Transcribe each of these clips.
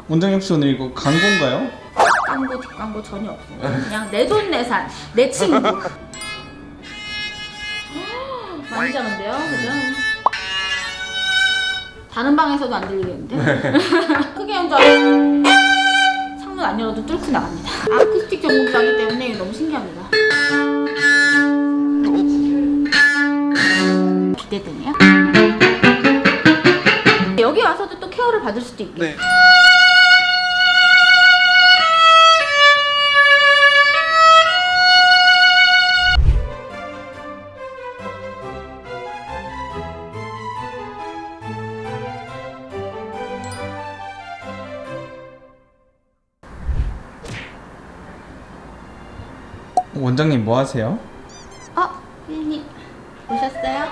원장님 혹시 오늘 이거 광고인가요? 광고 뒷광고 전혀 없습니다. 그냥 내돈내산 내 친구. 많이 자는데요, 그죠? 다른 방에서도 안 들리겠는데? 크게 연주하면 창문 안 열어도 뚫고 나갑니다. 아쿠스틱 전공자이기 때문에 이거 너무 신기합니다. 기대되네요. 여기 와서도 또 케어를 받을 수도 있겠네요. 네. 원장님 뭐 하세요? 피디님 오셨어요?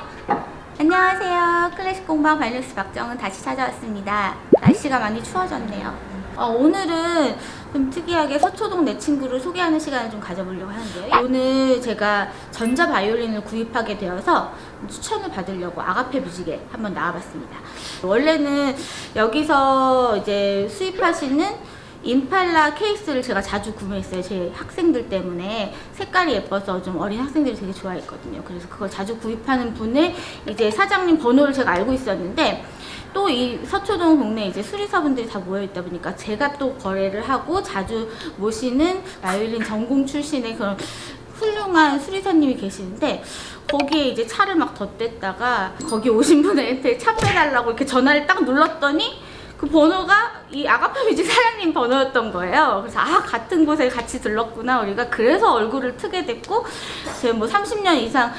안녕하세요. 클래식 공방 바이올린스 박정은 다시 찾아왔습니다. 날씨가 많이 추워졌네요. 오늘은 좀 특이하게 서초동 내 친구를 소개하는 시간을 좀 가져보려고 하는데요. 오늘 제가 전자바이올린을 구입하게 되어서 추천을 받으려고 아가페뮤직에 한번 나와봤습니다. 원래는 여기서 이제 수입하시는 임팔라 케이스를 제가 자주 구매했어요. 제 학생들 때문에 색깔이 예뻐서 좀 어린 학생들이 되게 좋아했거든요. 그래서 그걸 자주 구입하는 분의 이제 사장님 번호를 제가 알고 있었는데, 또 이 서초동 동네 이제 수리사분들이 다 모여있다 보니까 제가 또 거래를 하고 자주 모시는 바이올린 전공 출신의 그런 훌륭한 수리사님이 계시는데, 거기에 이제 차를 막 덧댔다가 거기 오신 분한테 차 빼달라고 이렇게 전화를 딱 눌렀더니 그 번호가 이 아가페뮤직 사장님 번호였던 거예요. 그래서 같은 곳에 같이 들렀구나 우리가. 그래서 얼굴을 트게 됐고, 제가 뭐 30년 이상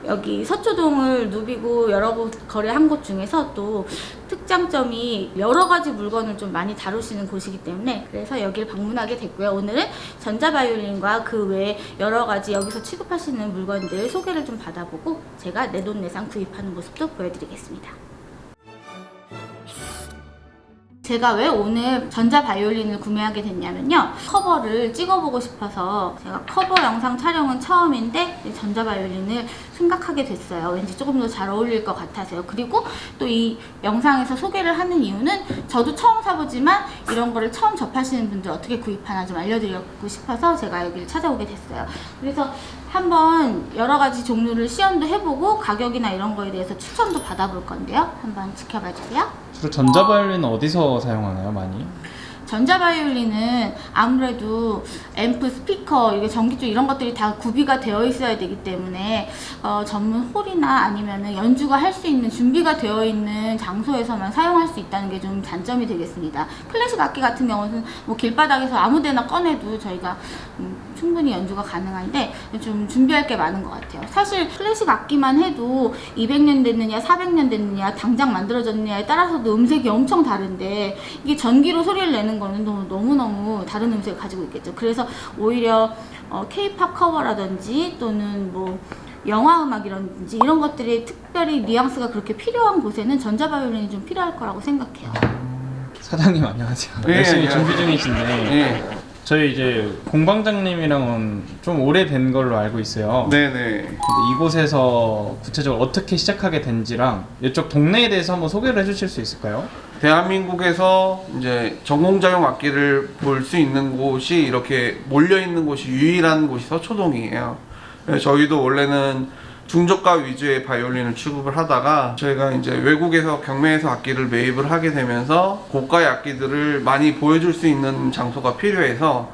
여기 서초동을 누비고 여러 곳 거래한 곳 중에서 또 특장점이 여러 가지 물건을 좀 많이 다루시는 곳이기 때문에 그래서 여기를 방문하게 됐고요. 오늘은 전자바이올린과 그 외에 여러 가지 여기서 취급하시는 물건들 소개를 좀 받아보고 제가 내돈내산 구입하는 모습도 보여드리겠습니다. 제가 왜 오늘 전자바이올린을 구매하게 됐냐면요, 커버를 찍어보고 싶어서. 제가 커버 영상 촬영은 처음인데 전자바이올린을 생각하게 됐어요. 왠지 조금 더 잘 어울릴 것 같아서요. 그리고 또 이 영상에서 소개를 하는 이유는 저도 처음 사보지만 이런 거를 처음 접하시는 분들 어떻게 구입하나 좀 알려드리고 싶어서 제가 여기를 찾아오게 됐어요. 그래서 한번 여러 가지 종류를 시연도 해보고 가격이나 이런 거에 대해서 추천도 받아볼 건데요. 한번 지켜봐 주세요. 주로 전자바이올린은 어디서 사용하나요, 많이? 전자바이올린은 아무래도 앰프, 스피커, 이게 전기 쪽 이런 것들이 다 구비가 되어 있어야 되기 때문에 전문 홀이나 아니면은 연주가 할 수 있는 준비가 되어 있는 장소에서만 사용할 수 있다는 게 좀 단점이 되겠습니다. 클래식 악기 같은 경우는 뭐 길바닥에서 아무데나 꺼내도 저희가 충분히 연주가 가능한데 좀 준비할 게 많은 것 같아요. 사실 클래식 악기만 해도 200년 됐느냐 400년 됐느냐 당장 만들어졌느냐에 따라서도 음색이 엄청 다른데, 이게 전기로 소리를 내는 거는 너무너무 다른 음색을 가지고 있겠죠. 그래서 오히려 K-팝 커버라든지 또는 뭐 영화 음악이라든지 이런 것들이 특별히 뉘앙스가 그렇게 필요한 곳에는 전자바이올린이 좀 필요할 거라고 생각해요. 사장님 안녕하세요. 네, 열심히 안녕하세요. 준비 중이신데 네. 저희 이제 공방장님이랑은 좀 오래된 걸로 알고 있어요. 네네. 근데 이곳에서 구체적으로 어떻게 시작하게 된지랑 이쪽 동네에 대해서 한번 소개를 해주실 수 있을까요? 대한민국에서 이제 전공자용 악기를 볼 수 있는 곳이 이렇게 몰려 있는 곳이 유일한 곳이 서초동이에요. 저희도 원래는 중저가 위주의 바이올린을 취급을 하다가 저희가 이제 외국에서 경매에서 악기를 매입을 하게 되면서 고가의 악기들을 많이 보여줄 수 있는 장소가 필요해서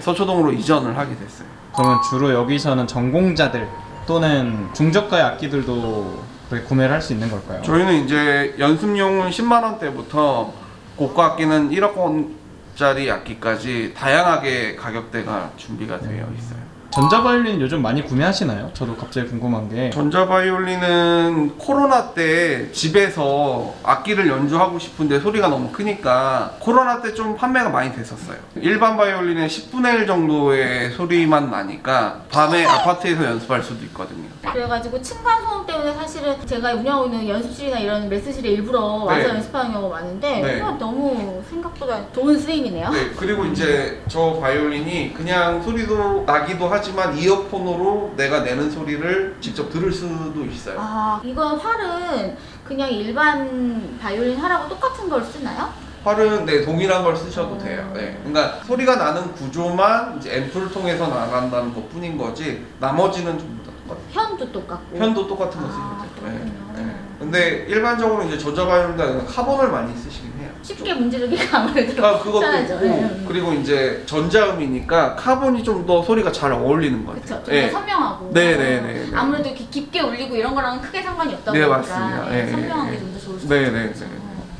서초동으로 이전을 하게 됐어요. 그러면 주로 여기서는 전공자들 또는 중저가의 악기들도 그렇게 구매를 할 수 있는 걸까요? 저희는 이제 연습용은 10만 원대부터 고가 악기는 1억 원짜리 악기까지 다양하게 가격대가 준비가 되어 있어요. 전자바이올린 요즘 많이 구매하시나요? 저도 갑자기 궁금한 게, 전자바이올린은 코로나 때 집에서 악기를 연주하고 싶은데 소리가 너무 크니까 코로나 때 좀 판매가 많이 됐었어요. 일반 바이올린의 10분의 1 정도의 소리만 나니까 밤에 아파트에서 연습할 수도 있거든요. 그래가지고 층간 소음 때문에 사실은 제가 운영하고 있는 연습실이나 이런 레슨실에 일부러 와서 네. 연습하는 경우가 많은데 네. 너무 생각보다 좋은 스윙이네요. 네, 그리고 이제 저 바이올린이 그냥 소리도 나기도 하지만 이어폰으로 내가 내는 소리를 직접 들을 수도 있어요. 이건 활은 그냥 일반 바이올린 활하고 똑같은 걸 쓰나요? 활은 네, 동일한 걸 쓰셔도 돼요. 네. 그러니까 소리가 나는 구조만 이제 앰프를 통해서 나간다는 것 뿐인 거지 나머지는 전부 다 똑같아요. 현도 똑같고. 현도 똑같은 거 쓰시면 돼요. 네. 네. 근데 일반적으로 이제 전자바이올린보다는 카본을 많이 쓰시긴 해요. 쉽게 문지르기가 아무래도 아, 그것도 편하죠. 있고 그리고 이제 전자음이니까 카본이 좀 더 소리가 잘 어울리는 것 같아요. 그쵸, 좀 더 선명하고. 네네네. 아무래도 이렇게 깊게 울리고 이런 거랑은 크게 상관이 없다 네, 보니까 맞습니다. 네, 선명한 네, 게 좀 더 좋을 수도 네네. 있죠.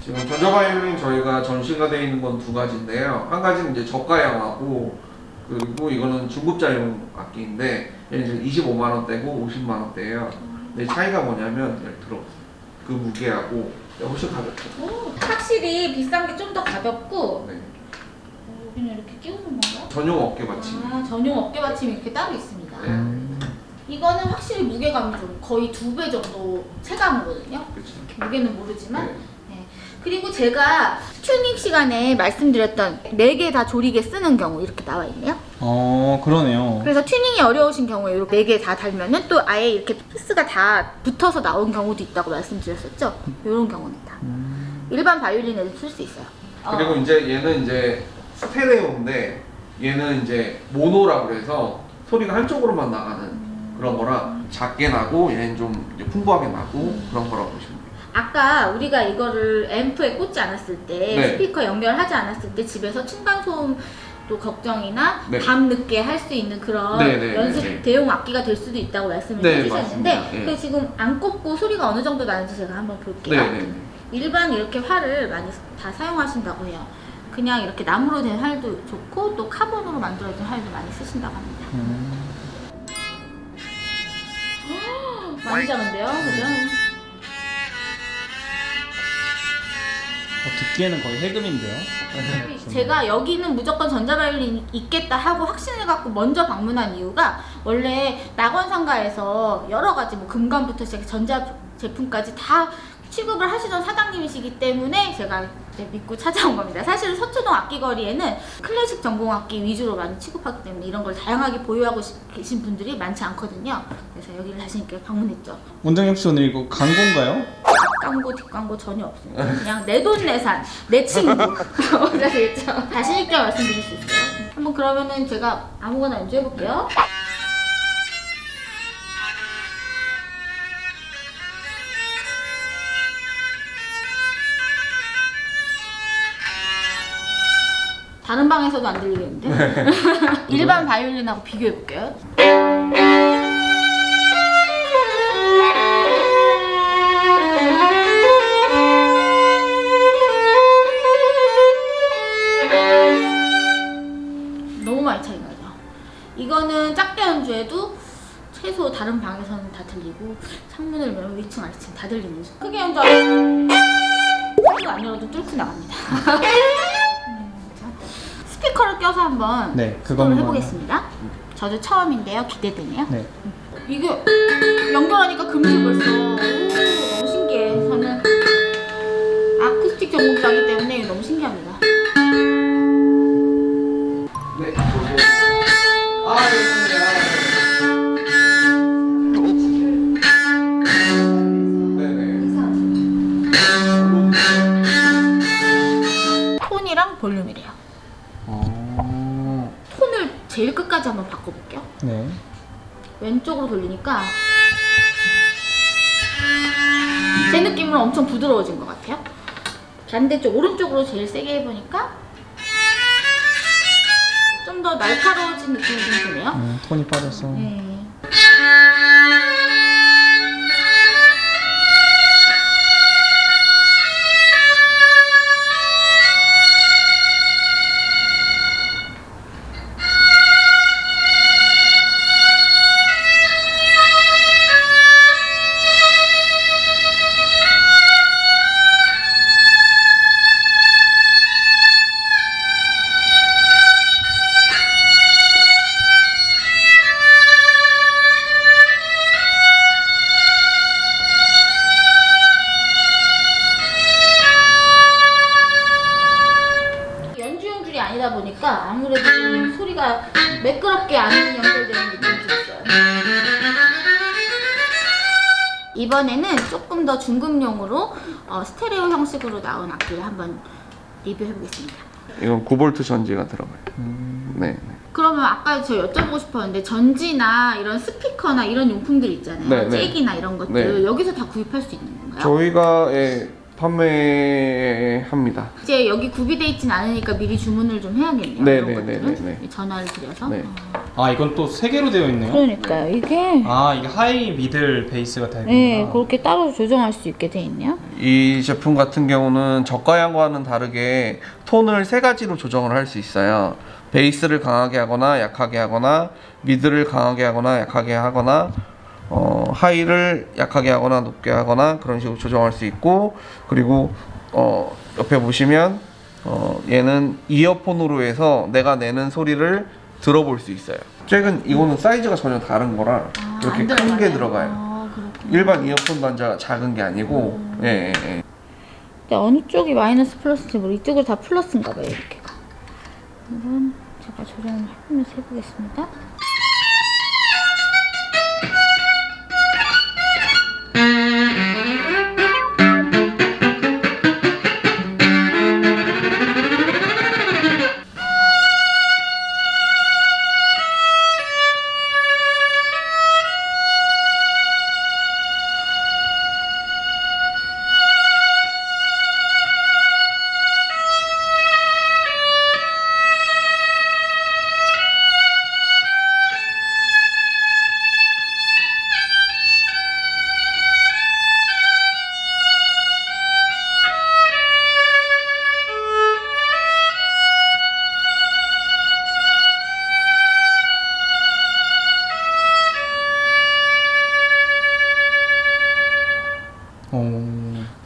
지금 전자바이올린 저희가 전시가 되어 있는 건 두 가지인데요. 한 가지는 이제 저가형하고 그리고 이거는 중급자용 악기인데 얘는 이제 25만 원대고 50만 원대예요. 근데 차이가 뭐냐면 예를 들어 그 무게하고 훨씬 가볍죠. 오, 확실히 비싼 게 좀 더 가볍고. 네. 여기는 이렇게 끼우는 건가요? 전용 어깨 받침. 아, 전용 어깨 받침이 이렇게 따로 있습니다. 네. 이거는 확실히 무게감이 좀 거의 2배 정도 체감이거든요. 그렇죠. 무게는 모르지만. 네. 네. 그리고 제가 튜닝 시간에 말씀드렸던 4개 다 조리개 쓰는 경우 이렇게 나와 있네요. 그러네요. 그래서 튜닝이 어려우신 경우에 이렇게 4개 다 달면은 또 아예 이렇게 피스가 다 붙어서 나온 경우도 있다고 말씀드렸었죠. 이런 경우입니다. 일반 바이올린에도 쓸 수 있어요. 그리고 이제 얘는 이제 스테레오인데 얘는 이제 모노라고 해서 소리가 한쪽으로만 나가는 그런 거라 작게 나고 얘는 좀 풍부하게 나고 그런 거라고 보시면 돼요. 아까 우리가 이거를 앰프에 꽂지 않았을 때 네. 스피커 연결하지 않았을 때 집에서 층간소음 또 걱정이나 네. 밤 늦게 할 수 있는 그런 네, 네, 연습 네, 네. 대용 악기가 될 수도 있다고 말씀을 네, 해주셨는데 맞습니다. 네. 근데 지금 안 꽂고 소리가 어느 정도 나는지 제가 한번 볼게요. 네네. 일반 이렇게 활을 많이 다 사용하신다고 해요. 그냥 이렇게 나무로 된 활도 좋고 또 카본으로 만들어진 활도 많이 쓰신다고 합니다. 많이 작은데요? 그죠? 듣기에는 거의 해금인데요. 제가 여기는 무조건 전자바이올린이 있겠다 하고 확신을 갖고 먼저 방문한 이유가 원래 낙원상가에서 여러 가지 뭐 금관부터 시작해 전자 제품까지 다 취급을 하시던 사장님이시기 때문에 제가 믿고 찾아온 겁니다. 사실 서초동 악기거리에는 클래식 전공 악기 위주로 많이 취급하기 때문에 이런 걸 다양하게 보유하고 계신 분들이 많지 않거든요. 그래서 여기를 다시 이렇게 방문했죠. 원장님 혹시 오늘 이거 광고인가요? 앞광고 뒷광고 전혀 없습니다. 그냥 내 돈 내산 내 친구 아시겠죠? 자신 있게 말씀드릴 수 있어요. 한번 그러면은 제가 아무거나 연주해 볼게요. 다른 방에서도 안 들리겠는데? 일반 바이올린하고 비교해 볼게요. 너무 많이 차이 나죠. 이거는 작게 연주해도 최소 다른 방에서는 다 들리고 창문을 열면 위층 아래층 다 들리면서 크게 연주하면 창문 안 열어도 뚫고 나갑니다. 스피커를 껴서 한번 네, 시도를 그것만. 해보겠습니다. 저도 처음인데요. 기대되네요. 네. 이게 연결하니까 금세 벌써 너무 신기해. 저는 아쿠스틱 전공자이기 때문에 이거 너무 신기합니다. 네, 저도. 아, 좋습니다. 톤이랑 볼륨이래요. 톤을 제일 끝까지 한번 바꿔볼게요. 네. 왼쪽으로 돌리니까 제 느낌으로 엄청 부드러워진 것 같아요. 반대쪽 오른쪽으로 제일 세게 해보니까 좀 더 날카로워진 느낌이 좀 드네요. 톤이 빠져서. 네. 연주용줄이 아니다 보니까 아무래도 좀 소리가 매끄럽게 안 연결되는 느낌이 들었어요. 이번에는 조금 더 중급용으로 스테레오 형식으로 나온 악기를 한번 리뷰해보겠습니다. 이건 9V 전지가 들어가요. 네. 그러면 아까 저 여쭤보고 싶었는데 전지나 이런 스피커나 이런 용품들 있잖아요. 네, 네. 잭이나 이런 것들 네. 여기서 다 구입할 수 있는 건가요? 저희가 판매합니다. 이제 여기 구비돼 있진 않으니까 미리 주문을 좀 해야겠네요. 네, 이런 네, 것들은. 네, 네. 전화를 드려서. 네. 아 이건 또 3개로 되어 있네요. 그러니까요. 이게 아 이게 하이, 미들, 베이스가 다 있구나. 네, 그렇게 따로 조정할 수 있게 돼 있네요. 이 제품 같은 경우는 저가형과는 다르게 톤을 3가지로 조정을 할 수 있어요. 베이스를 강하게 하거나 약하게 하거나, 미드를 강하게 하거나 약하게 하거나, 하이를 약하게 하거나 높게 하거나 그런 식으로 조정할 수 있고, 그리고 옆에 보시면 얘는 이어폰으로 해서 내가 내는 소리를 들어볼 수 있어요. 잭은 이거는 사이즈가 전혀 다른 거라 이렇게 큰 게 들어가요. 아, 그렇구나. 일반 이어폰 단자가 작은 게 아니고, 예. 근데 어느 쪽이 마이너스 플러스인지 모르. 이쪽으로 다 플러스인가 봐요. 이렇게가. 한번 제가 조정을 해보면서 해보겠습니다.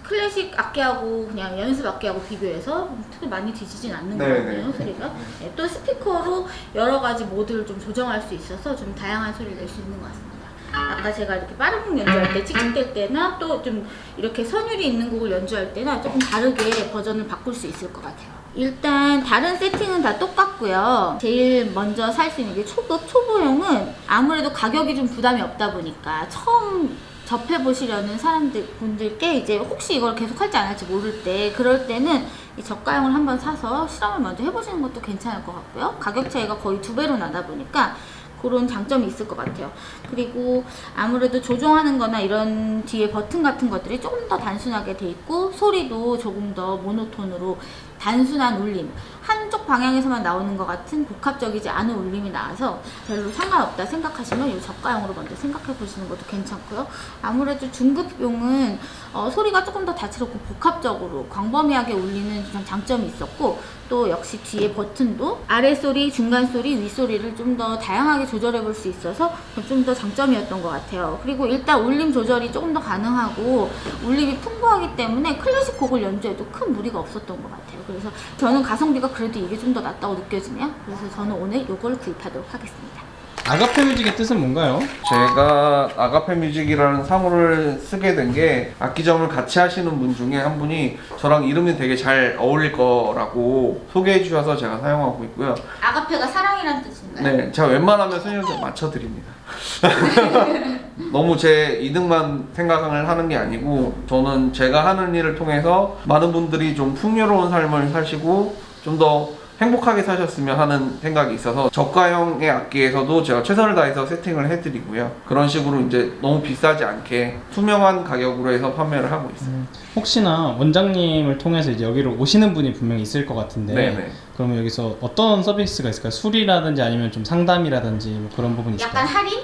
클래식 악기하고 그냥 연습 악기하고 비교해서 특히 많이 뒤지진 않는 것 같네요, 소리가. 네, 또 스피커로 여러 가지 모드를 좀 조정할 수 있어서 좀 다양한 소리를 낼 수 있는 것 같습니다. 아까 제가 이렇게 빠른 곡 연주할 때 찍찍댈 때나 또 좀 이렇게 선율이 있는 곡을 연주할 때나 조금 다르게 버전을 바꿀 수 있을 것 같아요. 일단 다른 세팅은 다 똑같고요. 제일 먼저 살 수 있는 게 초급, 초보용은 아무래도 가격이 좀 부담이 없다 보니까 처음 접해보시려는 분들께 이제 혹시 이걸 계속 할지 안 할지 모를 때, 그럴 때는 이 저가형을 한번 사서 실험을 먼저 해보시는 것도 괜찮을 것 같고요. 가격 차이가 거의 2배로 나다 보니까 그런 장점이 있을 것 같아요. 그리고 아무래도 조정하는 거나 이런 뒤에 버튼 같은 것들이 조금 더 단순하게 돼 있고, 소리도 조금 더 모노톤으로 단순한 울림, 한쪽 방향에서만 나오는 것 같은 복합적이지 않은 울림이 나와서 별로 상관없다 생각하시면 이 저가형으로 먼저 생각해 보시는 것도 괜찮고요. 아무래도 중급용은 소리가 조금 더 다채롭고 복합적으로 광범위하게 울리는 장점이 있었고, 또 역시 뒤에 버튼도 아래소리, 중간소리, 윗소리를 좀 더 다양하게 조절해 볼 수 있어서 좀 더 장점이었던 것 같아요. 그리고 일단 울림 조절이 조금 더 가능하고 울림이 풍부하기 때문에 클래식 곡을 연주해도 큰 무리가 없었던 것 같아요. 그래서 저는 가성비가 그래도 이게 좀 더 낫다고 느껴지네요. 그래서 저는 오늘 이걸 구입하도록 하겠습니다. 아가페뮤직의 뜻은 뭔가요? 제가 아가페뮤직이라는 사무를 쓰게 된 게 악기점을 같이 하시는 분 중에 한 분이 저랑 이름이 되게 잘 어울릴 거라고 소개해 주셔서 제가 사용하고 있고요. 아가페가 사랑이라는 뜻인가요? 네, 제가 웬만하면 선생님한테 맞춰드립니다. 너무 제 이득만 생각을 하는 게 아니고, 저는 제가 하는 일을 통해서 많은 분들이 좀 풍요로운 삶을 사시고 좀 더 행복하게 사셨으면 하는 생각이 있어서 저가형의 악기에서도 제가 최선을 다해서 세팅을 해드리고요. 그런 식으로 이제 너무 비싸지 않게 투명한 가격으로 해서 판매를 하고 있어요. 혹시나 원장님을 통해서 이제 여기로 오시는 분이 분명히 있을 것 같은데, 네네. 그러면 여기서 어떤 서비스가 있을까요? 수리라든지 아니면 좀 상담이라든지 뭐 그런 부분이 있을까요? 약간 할인?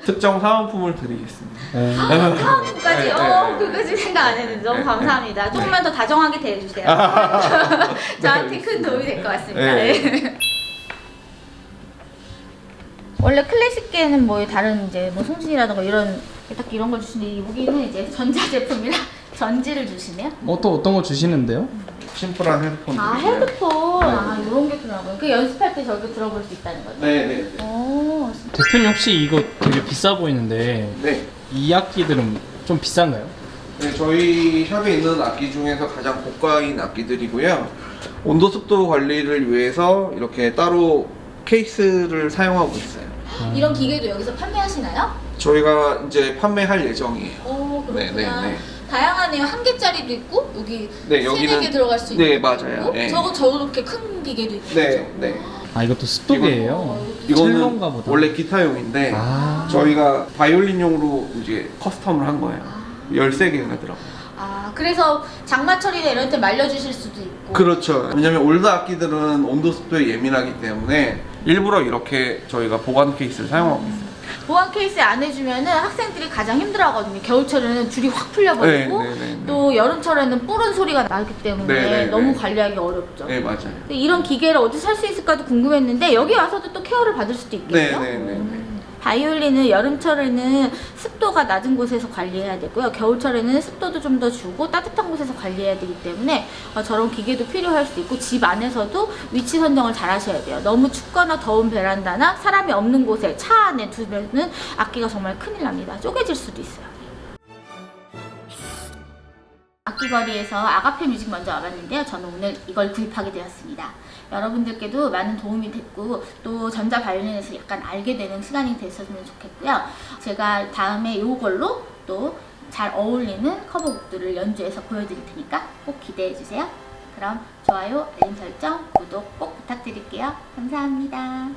특정 사은품을 드리겠습니다. 사은품까지? 네, 그거까지 생각 안 했는데 너무 감사합니다. 조금만 더 다정하게 대해주세요. 저한테 큰 도움이 될 것 같습니다. 네. 원래 클래식계는 뭐 다른 이제 뭐 송신이라든가 이런 딱 이런 걸 주시는데, 여기는 이제 전자제품이라 전지를 주시네요. 또 어떤 거 주시는데요? 심플한 헤드폰. 아, 헤드폰. 이런 게 들어가고요. 그 연습할 때 저렇게 들어볼 수 있다는 거죠? 네네. 오. 대표님 혹시 이거 되게 비싸 보이는데 네. 이 악기들은 좀 비싼가요? 네, 저희 샵에 있는 악기 중에서 가장 고가인 악기들이고요. 온도 습도 관리를 위해서 이렇게 따로 케이스를 사용하고 있어요. 이런 기계도 여기서 판매하시나요? 저희가 이제 판매할 예정이에요. 오, 그렇구나. 네네네. 다양하네요. 한 개짜리도 있고 여기 네, 세네 개 들어갈 수 있는 네, 것도 맞아요. 있고, 네. 저렇게 큰 기계도 있고. 네, 네. 아 이것도 습도계예요. 이거는 첼로인가 보다. 원래 기타용인데 저희가 바이올린용으로 이제 커스텀을 한 거예요. 13개가 들어가요. 아, 그래서 장마철이나 이런 때 말려주실 수도 있고. 그렇죠. 왜냐면 올드 악기들은 온도 습도에 예민하기 때문에 일부러 이렇게 저희가 보관 케이스를 사용하고 있어요. 보안 케이스에 안 해주면은 학생들이 가장 힘들어하거든요. 겨울철에는 줄이 확 풀려버리고 또 여름철에는 뿌른 소리가 나기 때문에 너무 관리하기 어렵죠. 네, 맞아요. 근데 이런 기계를 어디서 살 수 있을까도 궁금했는데 여기 와서도 또 케어를 받을 수도 있겠죠? 네. 바이올린은 여름철에는 습도가 낮은 곳에서 관리해야 되고요. 겨울철에는 습도도 좀 더 주고 따뜻한 곳에서 관리해야 되기 때문에 저런 기계도 필요할 수 있고 집 안에서도 위치 선정을 잘 하셔야 돼요. 너무 춥거나 더운 베란다나 사람이 없는 곳에 차 안에 두면은 악기가 정말 큰일 납니다. 쪼개질 수도 있어요. 악기거리에서 아가페뮤직 먼저 와봤는데요. 저는 오늘 이걸 구입하게 되었습니다. 여러분들께도 많은 도움이 됐고 또 전자바이올린에서 약간 알게 되는 시간이 됐었으면 좋겠고요. 제가 다음에 이걸로 또 잘 어울리는 커버곡들을 연주해서 보여드릴 테니까 꼭 기대해주세요. 그럼 좋아요, 알림 설정, 구독 꼭 부탁드릴게요. 감사합니다.